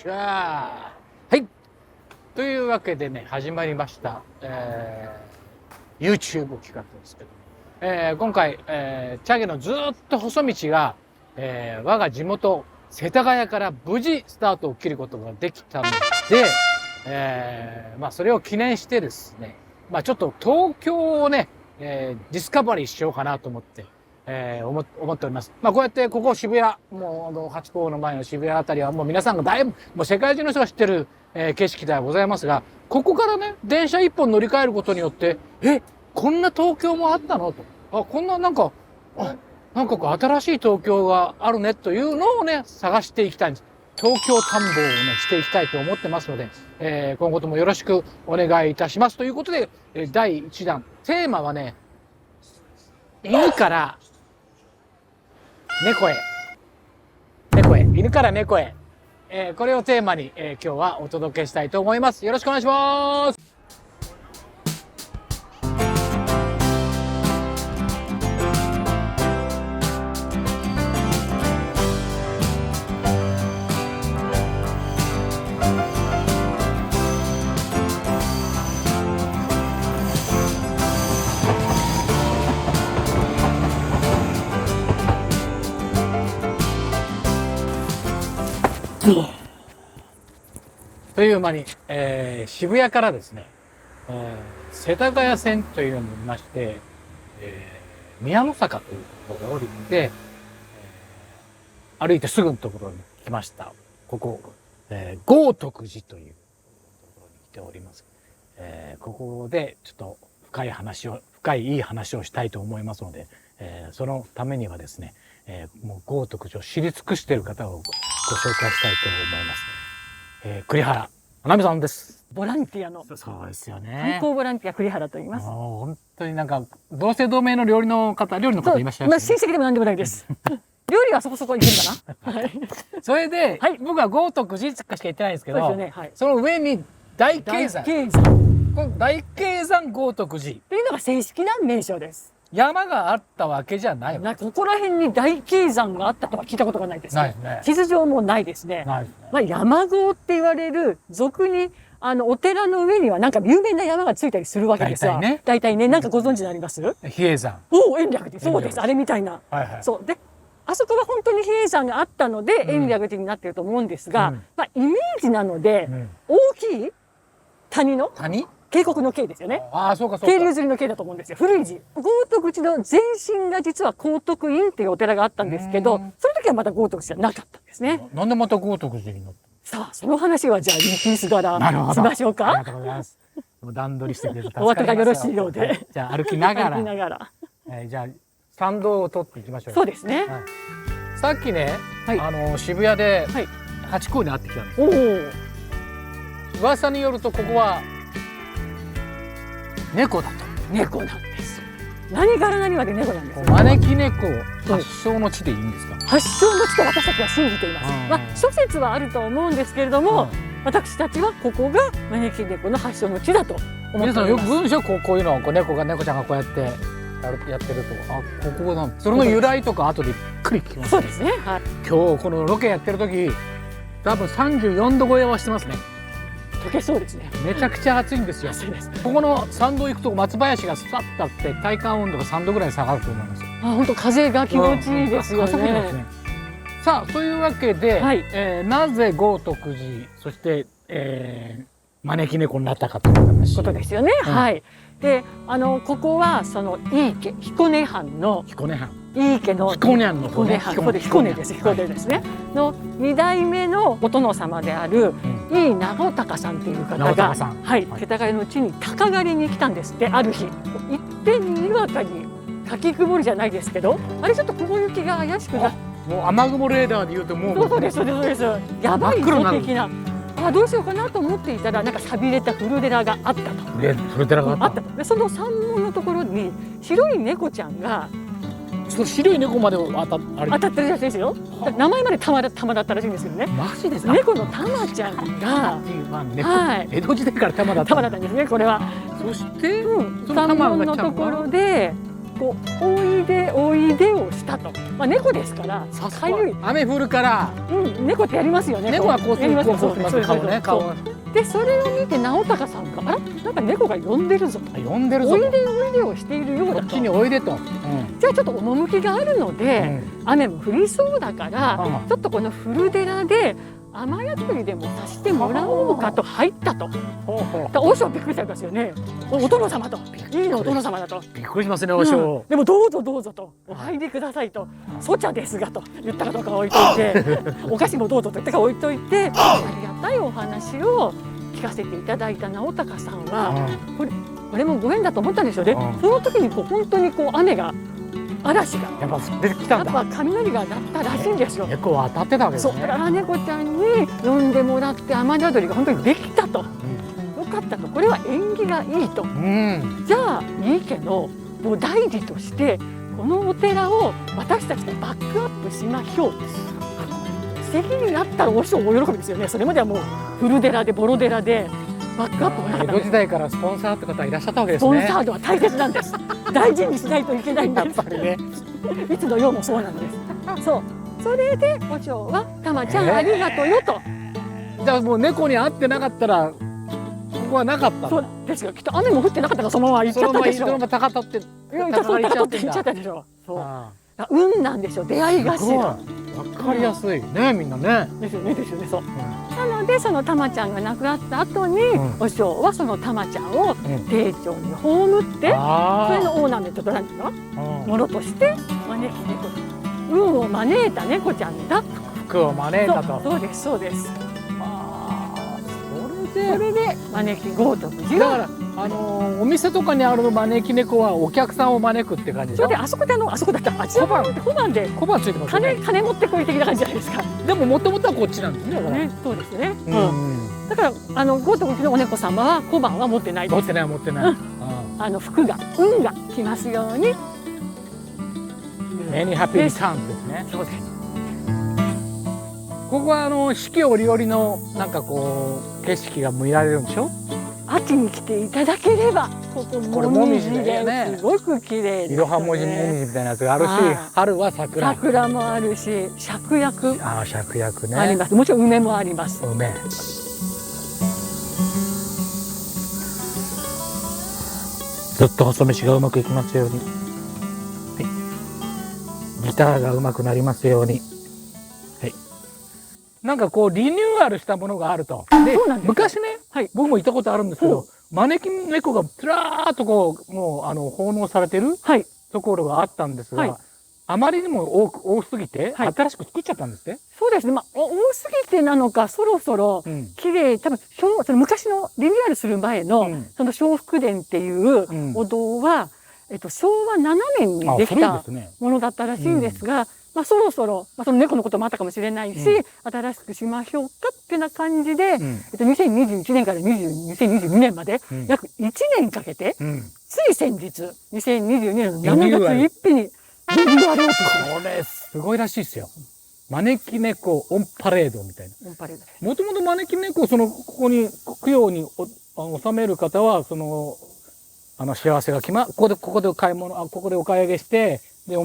ちは。はい。というわけでね、始まりました、YouTube 企画ですけど、今回、チャゲのずっと細道が、我が地元、世田谷から無事スタートを切ることができたので、それを記念してですね、ちょっと東京をね、ディスカバリーしようかなと思って、思っております。こうやってここ渋谷、もうハチ公の前の渋谷あたりはもう皆さんがだいぶ、もう世界中の人が知ってる、景色ではございますが、ここからね、電車一本乗り換えることによって、こんな東京もあったのと。こんななんか新しい東京があるねというのをね、探していきたいんです。東京探訪をね、していきたいと思ってますので、今後ともよろしくお願いいたします。ということで、第1弾。テーマはね、犬から猫へ。犬から猫へ。これをテーマに、今日はお届けしたいと思います。よろしくお願いします。という間に、渋谷からですね、世田谷線というのにいまして、宮の坂というところを降りて、歩いてすぐのところに来ました。ここ、豪徳寺というところに来ております。ここでちょっと深いいい話をしたいと思いますので、そのためにはですね、もう豪徳寺を知り尽くしている方をご紹介したいと思います。栗原花美さんです。ボランティアの。そうですよね。観光ボランティア栗原と言います。本当に同姓同名の料理の方いらっしゃいますね。親戚でも何でもないです。料理はそこそこいけるかな。はい。それで、僕は豪徳寺しか言ってないんですけど、そうですよね。はい。その上に大渓山。この大渓山豪徳寺というのが正式な名称です。山があったわけじゃないわ。ここら辺に大渓山があったとは聞いたことがないですね。ないですね。地図上もないですね。ないですね。山郷って言われる俗にお寺の上には有名な山がついたりするわけですよ。大体ね、ご存知になります？比叡山。延暦寺。そうです。あれみたいな。そうで、あそこは本当に比叡山があったので延暦寺になっていると思うんですが、イメージなので大きい谷の渓谷の渓ですよね。渓流釣りの渓だと思うんですよ。古い寺。豪徳寺の前身が実は高徳院っていうお寺があったんですけど、その時はまだ豪徳寺じゃなかったんですね。なんでまた豪徳寺になった？さあ、その話はじゃあリピース柄しましょうか。ありがとうございます。段取りしてくれるとお後がよろしいようで。じゃあ歩きながら。じゃあ参道を通っていきましょう。そうですね。さっきね、渋谷でハチ公に会ってきたんです。噂によるとここは猫だと。猫なんです。何から何まで猫なんです。招き猫発祥の地でいいんですか？発祥の地と私たちは信じています。諸説はあると思うんですけれども、私たちはここが招き猫の発祥の地だと思っています。皆さんよくご存知でしょ？こういうのを猫ちゃんがこうやってやってると、ここなんその由来とか後でゆっくり聞きます。そうですね。今日このロケやってる時、多分34度超えはしてますね。溶けそうですね。めちゃくちゃ暑いんですよ。ここの参道行くと松林がスパッとあって体感温度が3度ぐらい下がると思いますよ。本当風が気持ちいいですよね。さあ、というわけで、なぜ豪徳寺、そして、招き猫になったかという話。ことですよね。で、ここはその井伊家彦根藩の井伊家の彦根藩の彦根ですね。の2代目のお殿様である井伊直孝さんという方が世田谷の地に鷹狩りに来たんですって。ある日、一点にわかにかき曇りじゃないですけど、あれちょっと雲行きが怪しくなって、もう雨雲レーダーで言うともうそうです。やばいぞ的な。どうしようかなと思っていたら寂れた古寺があったと。古寺があったと。その山門のところに白い猫ちゃんが。その白い猫まで当たってるやつですよ。名前まで玉だったらしいんですけどね。マジですか？猫の玉ちゃんが江戸時代から玉だったんですね。これは。そして山門のところでこうおいでおいでをしたと、まあ、猫ですからかゆい、雨降るから、猫ってやりますよね。猫はこうする、こうします顔ね、顔。でそれを見て直隆さんが、あらなんか猫が呼んでるぞと、呼んでるぞ、おいでおいでをしているようだと、こっちにおいでと、じゃあちょっと趣があるので、雨も降りそうだから、ちょっとこの古寺で雨宿りでもさしてもらおうかと入ったと。和尚びっくりされますよね。お殿様と、いいのお殿様だと。びっくりしますね、和尚。でもどうぞどうぞと、お入りくださいと、粗茶ですがと言ったかどうかは置いといて、お菓子もどうぞと言ったか置いといて、ありがたいお話を聞かせていただいた直隆さんは、これもご縁だと思ったんですよね。その時にこう本当にこう雨が、嵐がやっぱ降ってきたんだ。やっぱ雷が鳴ったらしいんですよ。猫は当たってたわけですね。そうだから猫ちゃんに呼んでもらって雨宿りが本当にできたと、よかったと、これは縁起がいいと、じゃあいいけどもう大事としてこのお寺を私たちがバックアップしましょう。素敵になったらお師匠大喜びですよね。それまではもう古寺でボロ寺でバックアップがなかった。江戸時代からスポンサーって方いらっしゃったわけですね。スポンサードは大切なんです。大事にしないといけないんです。やっぱりね。いつの世もそうなんです。そう。それで和尚はたまちゃんありがとうよと。じゃあもう猫に会ってなかったらここはなかった。そうですよ。きっと雨も降ってなかったからそのまま行っちゃったでしょ。そのまま高田って高田って行っちゃったでしょ。そう。運なんでしょう。出会い頭。わかりやすいね、みんなね。ですよね、ですよね、そう。なのでそのたまちゃんが亡くなった後に、和尚はそのたまちゃんを丁重に葬って、それのオーナメントとなんていうのものとして招き猫、運を招いた猫ちゃんだ。福を招いたと。そうですそうです。それで招き豪徳寺だからお店とかにある招き猫はお客さんを招くって感じでしょ。それであそこであそこだったらあちら小判で小判ついてますよね。金持ってこい的な感じじゃないですか。でももともとはこっちなんですね。そうですね。だから豪徳寺のお猫様は小判は持ってないです。持ってない持ってない。福が運が来ますように。Many happy returnsですね。そうです。ここは四季折々のなんかこう景色が見られるんでしょ。秋に来ていただければ、ここもみじですごく綺麗ですね。いろはもみじみたいなやつがあるし、春は桜。桜もあるし、芍薬。芍薬ね。あります。もちろん梅もあります。梅。ずっと細飯がうまくいきますように。ギターがうまくなりますように。なんかこうリニューアルしたものがあると。で、昔ね、僕も行ったことあるんですけど、招き猫がずらーっとこう、もう奉納されてるところがあったんですが、あまりにも多すぎて、新しく作っちゃったんですね。そうですね。まあ、多すぎてなのか、そろそろ綺麗、多分、その昔のリニューアルする前の、その笑福殿っていうお堂は、昭和7年にできたものだったらしいんですが、まあそろそろ、まあ、その猫のこともあったかもしれないし、新しくしましょうかってな感じで、2021年から2022年まで、約1年かけて、つい先日、2022年の7月1日にリニューアルオープンしました。これすごいらしいですよ。招き猫オンパレードみたいな。オンパレード。もともと招き猫をここに供養に収める方は、幸せがここで買い物、ここでお買い上げして、で、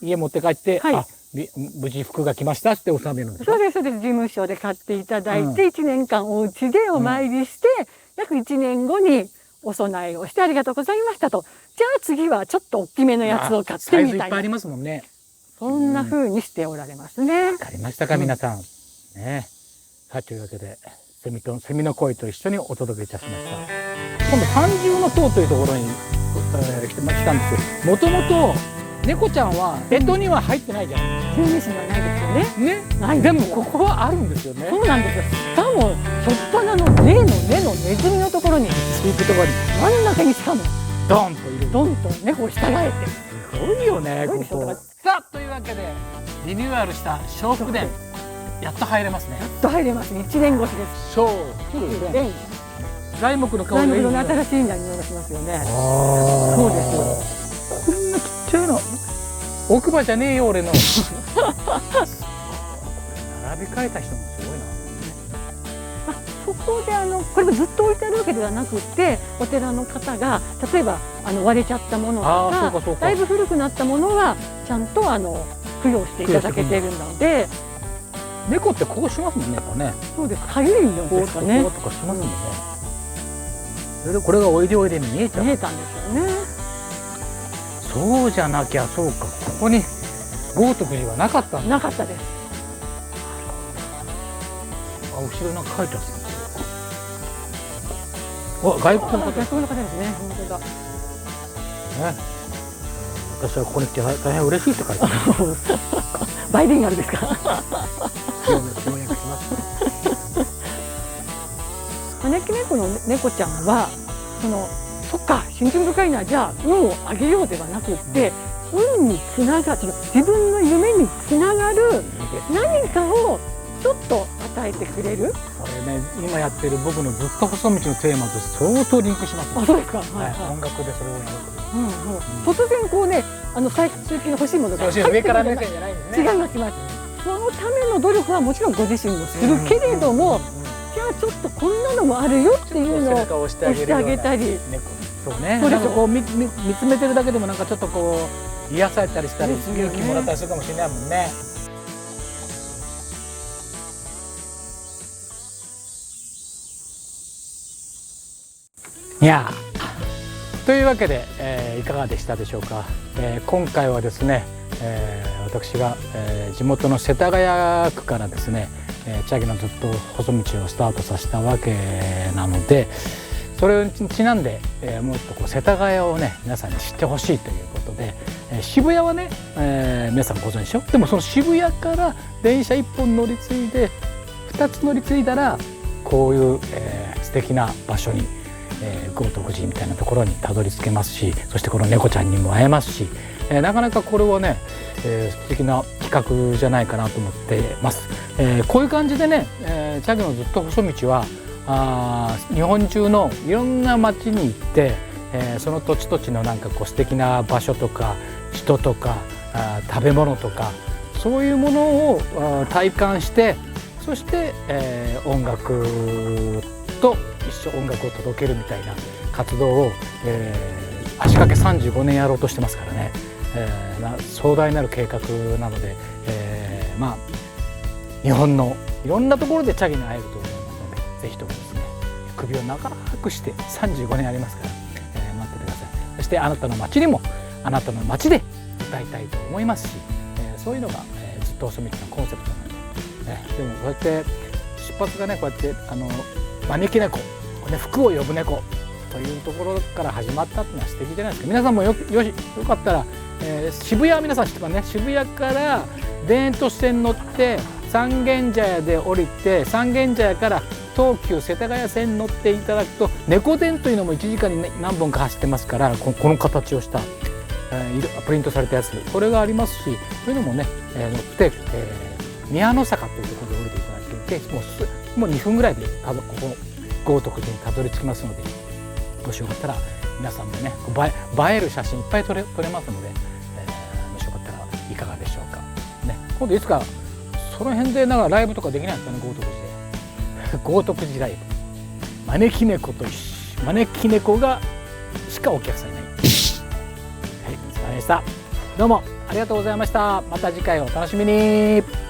家持って帰って、無事福が来ましたって納めるんですか？そうです、そうです。事務所で買っていただいて、1年間お家でお参りして、約1年後にお供えをしてありがとうございましたと。じゃあ次はちょっと大きめのやつを買ってみたいな。サイズいっぱいありますもんね。そんな風にしておられますね。わかりましたか、皆さん。ね。さあ、というわけで、セミの声と一緒にお届けいたしました。今度、三重の塔というところに来たんですよ。もともと、猫ちゃんは干支には入ってないじゃないですか。十二支にはないですよね。ね。ない。でもここはあるんですよね。そうなんですよ。しかも初っ端の根のネズミのところに行くところに真ん中にしかもドンといる。ドンと猫を従えて。すごいよね。ここ。さあというわけでリニューアルした笑福殿やっと入れますね。やっと入れます。1年越しです。笑福殿。材木の香りがいい。材木の新しい匂いがしますよね。そうですよ。こんなちっちゃいの奥歯じゃねえよ俺の並び替えた人もすごいな。そこでこれもずっと置いてあるわけではなくって、お寺の方が例えば割れちゃったものとかだいぶ古くなったものはちゃんと供養していただけているので。猫ってこうしますもんね、やっぱね。そうです。かゆいんですかね。こうとかしますもんね。それでこれがおいでおいでに見えちゃう。見えたんですよね。そうじゃなきゃ、そうか、ここに豪徳寺はなかったんだ。なかったです。あ、後ろになんか書いてある。外国の方。外国の方ですね。本当だ。ね。私はここに来て大変嬉しいって書いてある。バイリンガルですか。ようやく来ました。招き猫の猫ちゃんはそっか、信心深いな、じゃあ運をあげようではなくって、運につながる、自分の夢につながる何かをちょっと与えてくれる。これね、今やってる僕のずっと細道のテーマと相当リンクします、ね。あ、そうですか。音楽でそれをやると。突然こうね、最近の欲しいものが上から目線じゃないんですね。違います。そのための努力はもちろんご自身もするけれども、じゃあちょっとこんなのもあるよっていうのを押してあげたり。そうね。なんかこう見つめてるだけでもなんかちょっとこう癒されたりしたり、勇気もらったりするかもしれないもんね。いやというわけで、いかがでしたでしょうか。今回はですね、私が、地元の世田谷区からですね、茶木のずっと細道をスタートさせたわけなので、それにちなんで、もうちょっとこう世田谷をね皆さんに知ってほしいということで、渋谷はね、皆さんご存知でしょ。でもその渋谷から電車1本乗り継いで2つ乗り継いだらこういう、素敵な場所に豪徳寺みたいなところにたどり着けますし、そしてこの猫ちゃんにも会えますし、なかなかこれはね、素敵な企画じゃないかなと思ってます。こういう感じでね、茶木のずっと細道は日本中のいろんな町に行って、その土地土地のなんかこう素敵な場所とか人とか食べ物とかそういうものを体感して、そして、音楽と一緒音楽を届けるみたいな活動を、足掛け35年やろうとしてますからね、壮大なる計画なので、まあ日本のいろんなところで茶木に会えると思いますので、ぜひともですね首を長くして35年ありますから、待っててください。そしてあなたの街にもあなたの街で歌いたいと思いますし、そういうのが、ずっと細道のコンセプトなので、でもこうやって出発がねこうやって招き猫、福を呼ぶ猫というところから始まったっていうのは素敵じゃないですか。皆さんもよかったら、渋谷皆さん知ってますね。渋谷から田園都市線乗って三軒茶屋で降りて、三軒茶屋から東急世田谷線に乗っていただくと猫電というのも1時間に何本か走ってますから、この形をした、プリントされたやつこれがありますし、そういうのもね、乗って、宮の坂というところで降りていただいて、もう2分ぐらいでここ豪徳寺にたどり着きますので、もしよかったら皆さんでね映える写真いっぱい撮れますので、もしよかったらいかがでしょうかね。今度いつかその辺でなんかライブとかできないですかね、豪徳寺で。豪徳寺ライブ、招き猫がしかお客さんいない。はい、お疲れ様でした。どうもありがとうございました。また次回お楽しみに。